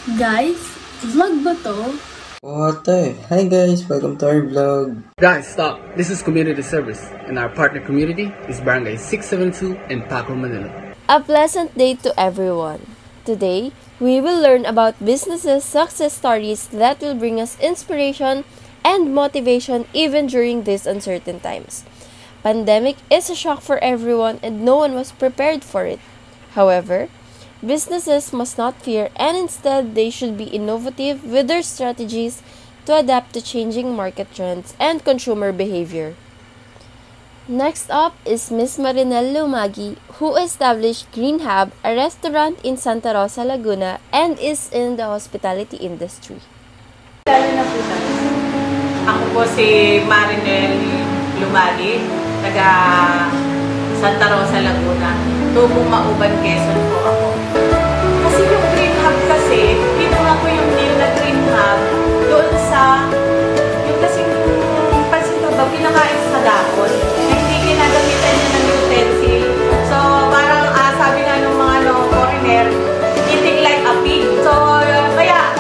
Guys, vlog ba to? Ate, hi guys, welcome to our vlog. Guys, stop. This is community service, and our partner community is Barangay 672 in Paco, Manila. A pleasant day to everyone. Today, we will learn about businesses' success stories that will bring us inspiration and motivation even during these uncertain times. Pandemic is a shock for everyone and no one was prepared for it. However, businesses must not fear and instead they should be innovative with their strategies to adapt to changing market trends and consumer behavior. Next up is Miss Marinel Lumagi, who established Green Hub, a restaurant in Santa Rosa, Laguna, and is in the hospitality industry. Ako po si Marinel Lumagi, taga Santa Rosa, Laguna. Tubong Mauban, Quezon po ako. Kasi yung Green Hub kasi, kinuha ko yung name na Green Hub doon sa, yung kasing pansin ko ba, pinakain sa dahon, na hindi ginagamitan niya ng utensil. So, parang sabi nga ng mga foreigner, eating like a pig. So, kaya,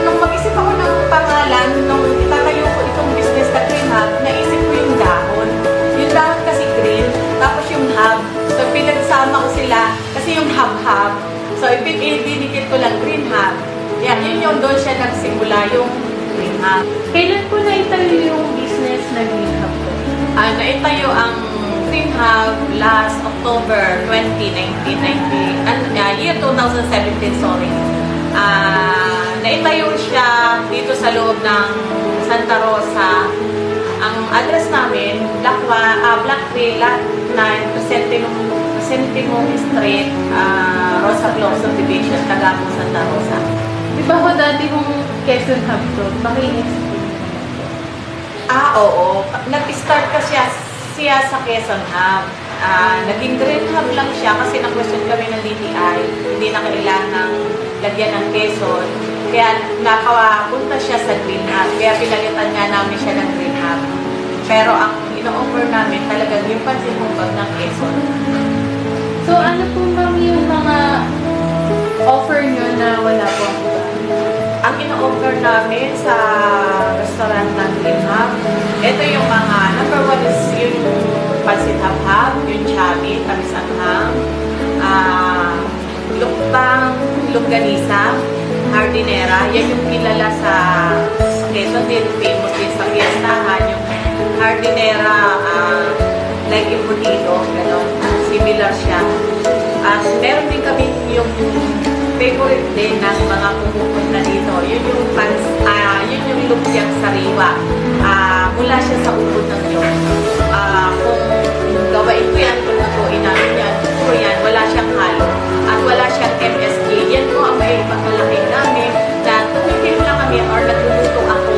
nung mag-isip ako ng pangalan, nung itatayo ko itong business na Green Hub, naisip ko yung dahon. Yung dahon kasi green, tapos yung hub. So, pinagsama ko sila kasi yung hub-hub. So, dinikit ko lang Green Hub. Yeah, yun yung doon siya nagsimula, yung Green Hub. Kailan po naitayo yung business na Green Hub po? Naitayo ang Green Hub last October 2017, sorry. Naitayo siya dito sa loob ng Santa Rosa. Ang address namin, Blackway, Lot 9, Sentimong Street, Rosa Blanc Subdivision, Tagapong, Santa Rosa. Di ba ho dati yung Quezon Hub to? Baki-explain Oo. Nag-start ka siya sa Quezon Hub. Naging Green Hub lang siya kasi na-question kami ng DTI. Hindi na kailangan ng lagyan ng Quezon. Kaya nakapunta siya sa Green Hub. Kaya pinalitan nga namin siya ng Green Hub. Pero ang ino-offer namin talagang yung pansimumbag ng Quezon. So, ano po ma'am yung mga offer nyo na wala po ang iba? Ang ino-offer namin sa restaurant ng Green Hub, ito yung mga, number one is yung pansit hab-hab, yung chabi, tamisanghang, luktang, longganisa, hardinera, yan yung kilala sa Quezon din, famous din sa fiestahan, yung hardinera, like embutido, gano'n, similar siya. Meron din kami yung favorite din ng mga pumupunta dito, yun yung lumpiang sariwa. Mula siya sa ubod ng yun. Kung gawain ko yan, kung nakuin namin yan, puro yan, wala siyang halo. At wala siyang MSG. Yan po ang may pagmalaki namin na tumikim lang kami or nagluluto ako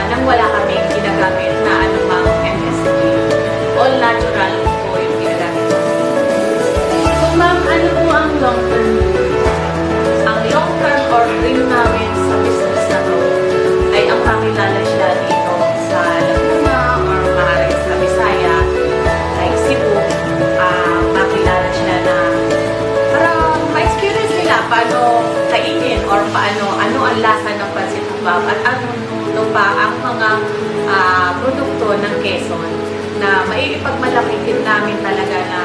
nang wala kami ginagamit na anumang MSG. All natural po yung ginagamit. So ma'am, ano po ang long-term? Ang long-term or dream namin sa business na to ay ang makilala siya dito sa Laguna or maaaring sa Visaya, like Cebu. Makilala siya na para ma-experience nila paano kainin or ano ang lasa ng pansit hab at ano pa ang mga produkto ng Quezon na maipagmalakitin namin talaga na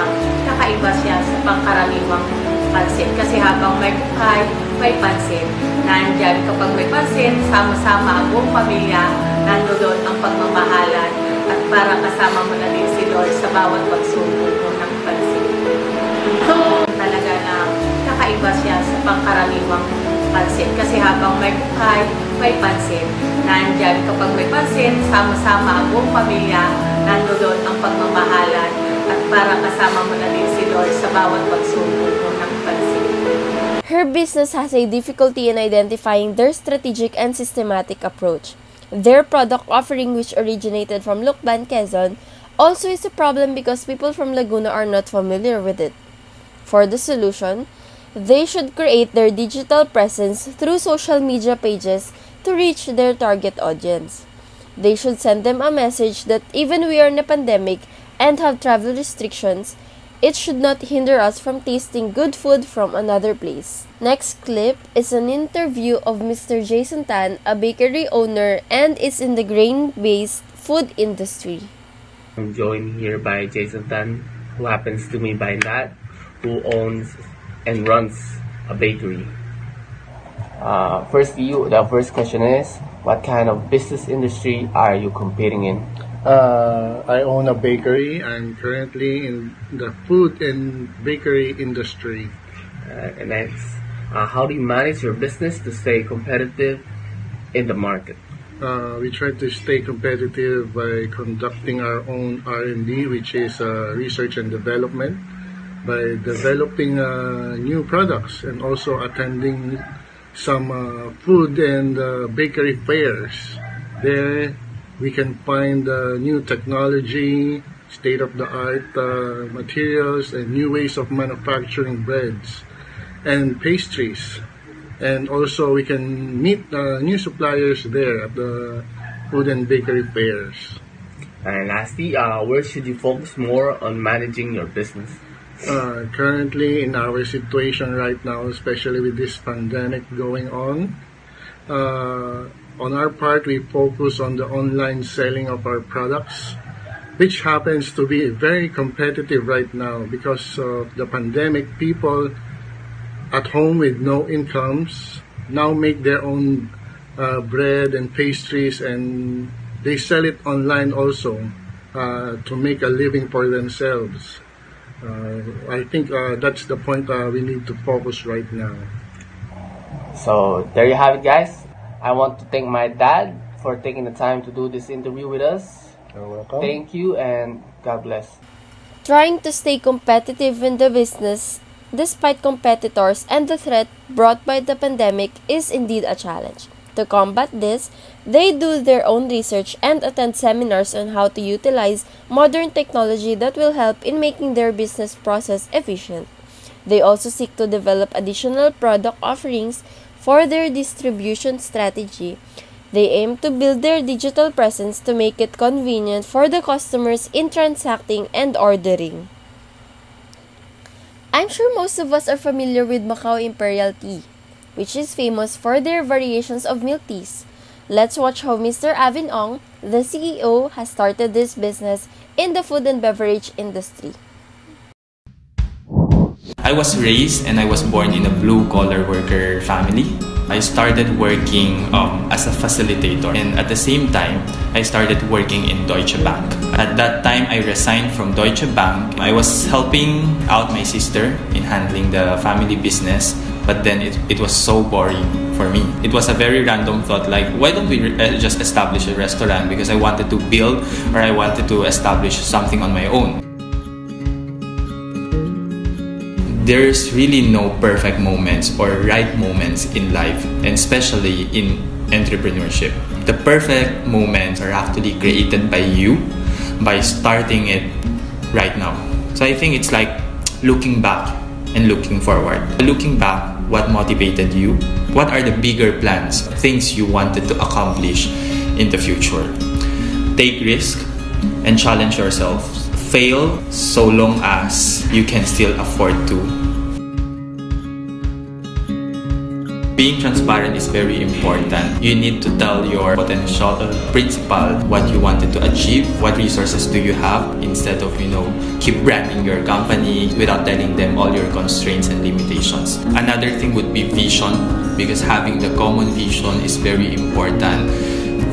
kakaiba siya sa pangkaraniwang pansit. Kasi habang may buhay, may pansit. Nandyan kapag may pansit, sama-sama ang buong pamilya, nandoon ang pagmamahalan at para kasama mo na din si Lord sa bawat pagsubok mo ng pansit. So, talaga na kakaiba siya sa pangkaraniwang pansit. Kasi habang may buhay, may pansit. Nandyan kapag may pansit, sama-sama ang buong pamilya, nandoon ang pagmamahalan at para kasama mo na din si Lord sa bawat pagsubok mo ng pansit. Her business has a difficulty in identifying their strategic and systematic approach. Their product offering, which originated from Lucban, Quezon, also is a problem because people from Laguna are not familiar with it. For the solution, they should create their digital presence through social media pages to reach their target audience. They should send them a message that even we are in a pandemic and have travel restrictions, it should not hinder us from tasting good food from another place. Next clip is an interview of Mr. Jason Tan, a bakery owner and is in the grain-based food industry. I'm joined here by Jason Tan, who happens to be by that, who owns and runs a bakery. The first question is, what kind of business industry are you competing in? I own a bakery. I'm currently in the food and bakery industry. And next, how do you manage your business to stay competitive in the market? We try to stay competitive by conducting our own R&D, which is research and development, by developing new products and also attending some food and bakery fairs. There we can find new technology, state-of-the-art materials, and new ways of manufacturing breads and pastries. And also we can meet new suppliers there at the food and bakery fairs. And lastly, where should you focus more on managing your business? Currently, in our situation right now, especially with this pandemic going on our part, we focus on the online selling of our products, which happens to be very competitive right now because of the pandemic. People at home with no incomes now make their own bread and pastries, and they sell it online also to make a living for themselves. I think that's the point we need to focus right now. So there you have it, guys. I want to thank my dad for taking the time to do this interview with us. You're welcome. Thank you and God bless. Trying to stay competitive in the business despite competitors and the threat brought by the pandemic is indeed a challenge. To combat this, they do their own research and attend seminars on how to utilize modern technology that will help in making their business process efficient. They also seek to develop additional product offerings for their distribution strategy. They aim to build their digital presence to make it convenient for the customers in transacting and ordering. I'm sure most of us are familiar with Macau Imperial Tea, which is famous for their variations of milk teas. Let's watch how Mr. Avin Ong, the CEO, has started this business in the food and beverage industry. I was raised and I was born in a blue-collar worker family. I started working as a facilitator, and at the same time, I started working in Deutsche Bank. At that time, I resigned from Deutsche Bank. I was helping out my sister in handling the family business, but then it was so boring for me. It was a very random thought, like, why don't we just establish a restaurant? Because I wanted to build, or I wanted to establish something on my own. There's really no perfect moments or right moments in life, and especially in entrepreneurship. The perfect moments are actually created by you by starting it right now. So I think it's like looking back and looking forward. Looking back, what motivated you? What are the bigger plans, things you wanted to accomplish in the future? Take risk and challenge yourself. Fail so long as you can still afford to. Being transparent is very important. You need to tell your potential principal what you wanted to achieve, what resources do you have, instead of, keep branding your company without telling them all your constraints and limitations. Another thing would be vision, because having the common vision is very important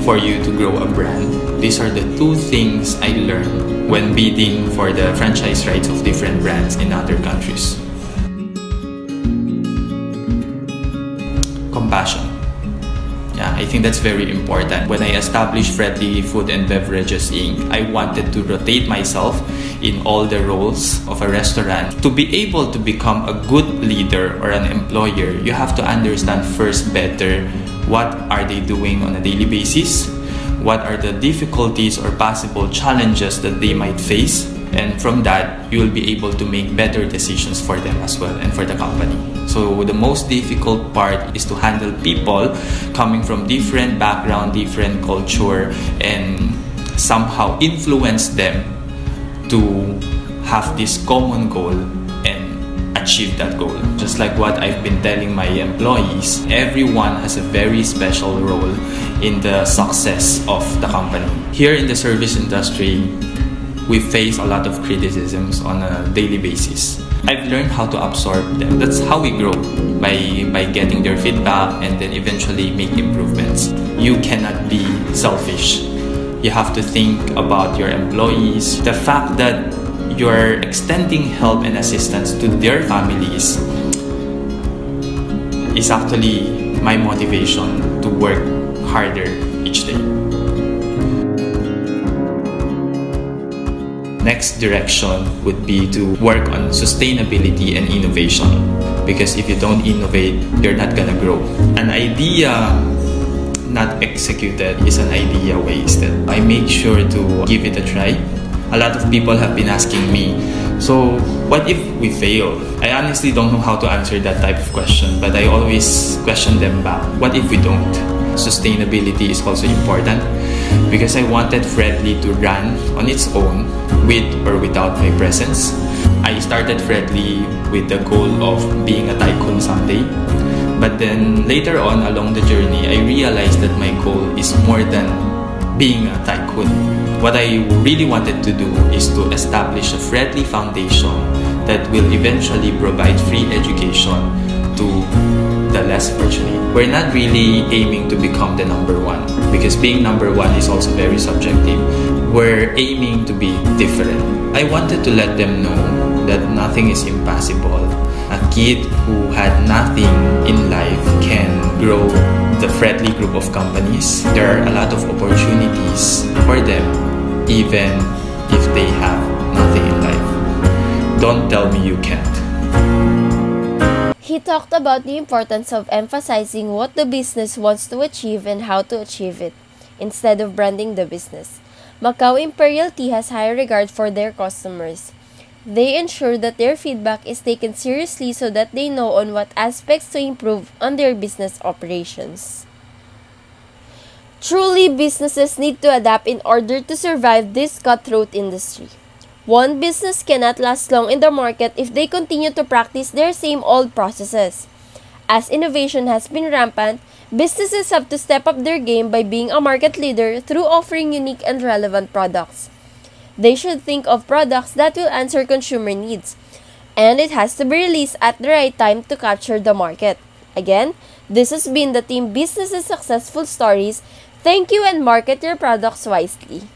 for you to grow a brand. These are the two things I learned when bidding for the franchise rights of different brands in other countries. Compassion. Yeah, I think that's very important. When I established Friendly Food and Beverages Inc., I wanted to rotate myself in all the roles of a restaurant. To be able to become a good leader or an employer, you have to understand first better what are they doing on a daily basis, what are the difficulties or possible challenges that they might face, and from that, you will be able to make better decisions for them as well and for the company. So the most difficult part is to handle people coming from different background, different culture, and somehow influence them to have this common goal and achieve that goal. Just like what I've been telling my employees, everyone has a very special role in the success of the company. Here in the service industry, we face a lot of criticisms on a daily basis. I've learned how to absorb them. That's how we grow, by getting their feedback and then eventually make improvements. You cannot be selfish. You have to think about your employees. The fact that you're extending help and assistance to their families is actually my motivation to work harder each day. Next direction would be to work on sustainability and innovation, because if you don't innovate, you're not gonna grow. An idea not executed is an idea wasted. I make sure to give it a try. A lot of people have been asking me, so what if we fail? I honestly don't know how to answer that type of question, but I always question them back. What if we don't? Sustainability is also important, because I wanted Fredly to run on its own with or without my presence. I started Fredly with the goal of being a tycoon someday. But then later on along the journey, I realized that my goal is more than being a tycoon. What I really wanted to do is to establish a Fredly Foundation that will eventually provide free education to the less fortunate. We're not really aiming to become the number one, because being number one is also very subjective. We're aiming to be different. I wanted to let them know that nothing is impossible. A kid who had nothing in life can grow the Fredly group of companies. There are a lot of opportunities for them, even if they have nothing in life. Don't tell me you can't. He talked about the importance of emphasizing what the business wants to achieve and how to achieve it, instead of branding the business. Macau Imperial Tea has high regard for their customers. They ensure that their feedback is taken seriously so that they know on what aspects to improve on their business operations. Truly, businesses need to adapt in order to survive this cutthroat industry. One business cannot last long in the market if they continue to practice their same old processes. As innovation has been rampant, businesses have to step up their game by being a market leader through offering unique and relevant products. They should think of products that will answer consumer needs, and it has to be released at the right time to capture the market. Again, this has been the Team Businesses Successful Stories. Thank you, and market your products wisely.